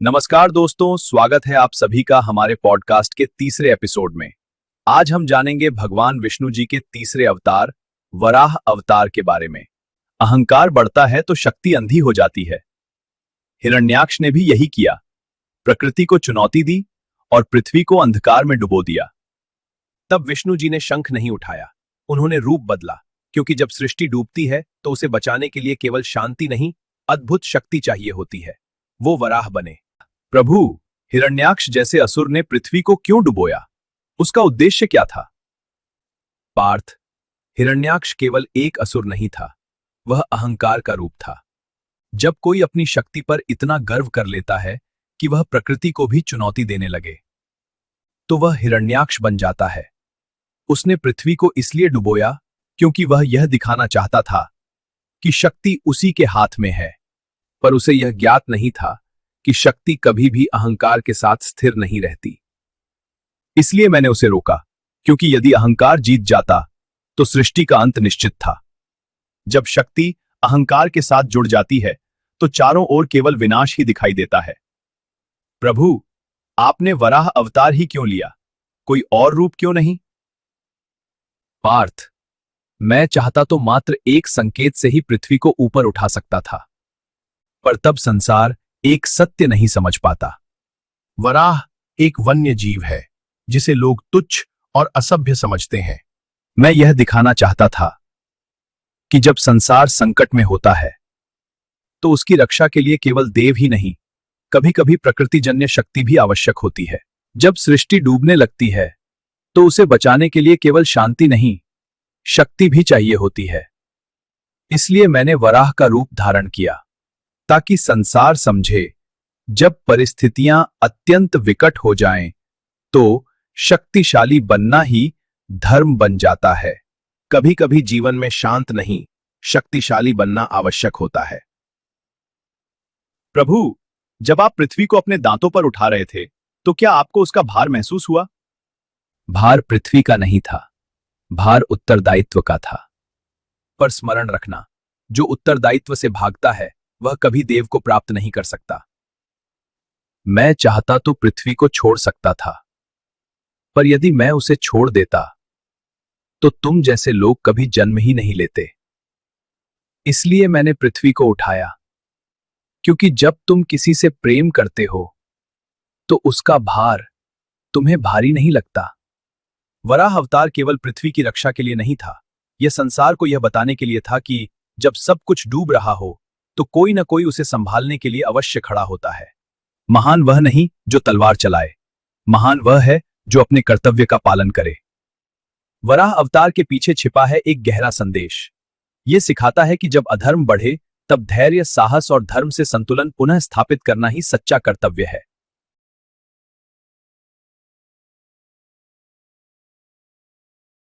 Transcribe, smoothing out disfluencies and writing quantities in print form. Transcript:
नमस्कार दोस्तों, स्वागत है आप सभी का हमारे पॉडकास्ट के तीसरे एपिसोड में। आज हम जानेंगे भगवान विष्णु जी के तीसरे अवतार वराह अवतार के बारे में। अहंकार बढ़ता है तो शक्ति अंधी हो जाती है। हिरण्याक्ष ने भी यही किया, प्रकृति को चुनौती दी और पृथ्वी को अंधकार में डुबो दिया। तब विष्णु जी ने शंख नहीं उठाया, उन्होंने रूप बदला, क्योंकि जब सृष्टि डूबती है तो उसे बचाने के लिए केवल शांति नहीं, अद्भुत शक्ति चाहिए होती है। वो वराह बने। प्रभु, हिरण्याक्ष जैसे असुर ने पृथ्वी को क्यों डुबोया? उसका उद्देश्य क्या था? पार्थ, हिरण्याक्ष केवल एक असुर नहीं था, वह अहंकार का रूप था। जब कोई अपनी शक्ति पर इतना गर्व कर लेता है कि वह प्रकृति को भी चुनौती देने लगे, तो वह हिरण्याक्ष बन जाता है। उसने पृथ्वी को इसलिए डुबोया क्योंकि वह यह दिखाना चाहता था कि शक्ति उसी के हाथ में है, पर उसे यह ज्ञात नहीं था कि शक्ति कभी भी अहंकार के साथ स्थिर नहीं रहती। इसलिए मैंने उसे रोका, क्योंकि यदि अहंकार जीत जाता तो सृष्टि का अंत निश्चित था। जब शक्ति अहंकार के साथ जुड़ जाती है तो चारों ओर केवल विनाश ही दिखाई देता है। प्रभु, आपने वराह अवतार ही क्यों लिया? कोई और रूप क्यों नहीं? पार्थ, मैं चाहता तो मात्र एक संकेत से ही पृथ्वी को ऊपर उठा सकता था, पर तब संसार एक सत्य नहीं समझ पाता। वराह एक वन्य जीव है जिसे लोग तुच्छ और असभ्य समझते हैं। मैं यह दिखाना चाहता था कि जब संसार संकट में होता है तो उसकी रक्षा के लिए केवल देव ही नहीं, कभी-कभी प्रकृतिजन्य शक्ति भी आवश्यक होती है। जब सृष्टि डूबने लगती है तो उसे बचाने के लिए केवल शांति नहीं, शक्ति भी चाहिए होती है। इसलिए मैंने वराह का रूप धारण किया, ताकि संसार समझे, जब परिस्थितियां अत्यंत विकट हो जाएं, तो शक्तिशाली बनना ही धर्म बन जाता है। कभी-कभी जीवन में शांत नहीं, शक्तिशाली बनना आवश्यक होता है। प्रभु, जब आप पृथ्वी को अपने दांतों पर उठा रहे थे, तो क्या आपको उसका भार महसूस हुआ? भार पृथ्वी का नहीं था, भार उत्तरदायित्व का था। पर स्मरण रखना, जो उत्तरदायित्व से भागता है वह कभी देव को प्राप्त नहीं कर सकता। मैं चाहता तो पृथ्वी को छोड़ सकता था, पर यदि मैं उसे छोड़ देता तो तुम जैसे लोग कभी जन्म ही नहीं लेते। इसलिए मैंने पृथ्वी को उठाया, क्योंकि जब तुम किसी से प्रेम करते हो तो उसका भार तुम्हें भारी नहीं लगता। वराह अवतार केवल पृथ्वी की रक्षा के लिए नहीं था, यह संसार को यह बताने के लिए था कि जब सब कुछ डूब रहा हो तो कोई न कोई उसे संभालने के लिए अवश्य खड़ा होता है। महान वह नहीं जो तलवार चलाए, महान वह है जो अपने कर्तव्य का पालन करे। वराह अवतार के पीछे छिपा है एक गहरा संदेश। यह सिखाता है कि जब अधर्म बढ़े तब धैर्य, साहस और धर्म से संतुलन पुनः स्थापित करना ही सच्चा कर्तव्य है।